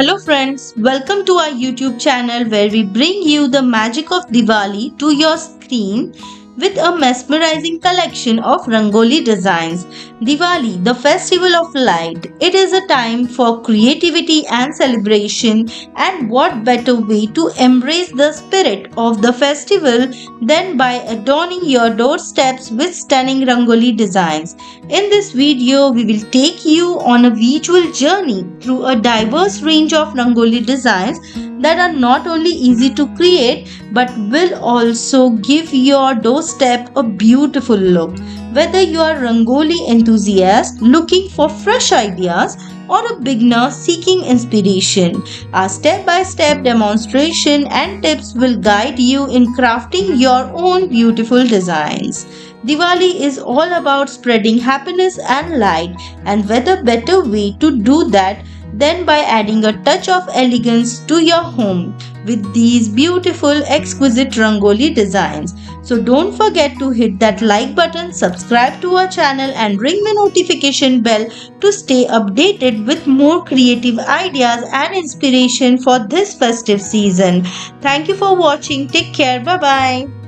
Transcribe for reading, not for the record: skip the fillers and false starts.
Hello friends, welcome to our YouTube channel where we bring you the magic of Diwali to your screen with a mesmerizing collection of Rangoli designs. Diwali, the festival of light. It is a time for creativity and celebration, and what better way to embrace the spirit of the festival than by adorning your doorsteps with stunning Rangoli designs. In this video, we will take you on a visual journey through a diverse range of Rangoli designs that are not only easy to create but will also give your doorstep a beautiful look. Whether you are Rangoli enthusiast looking for fresh ideas or a beginner seeking inspiration, our step-by-step demonstration and tips will guide you in crafting your own beautiful designs. Diwali is all about spreading happiness and light, and what a better way to do that than by adding a touch of elegance to your home with these beautiful, exquisite Rangoli designs. So don't forget to hit that like button, subscribe to our channel, and ring the notification bell to stay updated with more creative ideas and inspiration for this festive season. Thank you for watching. Take care. Bye bye.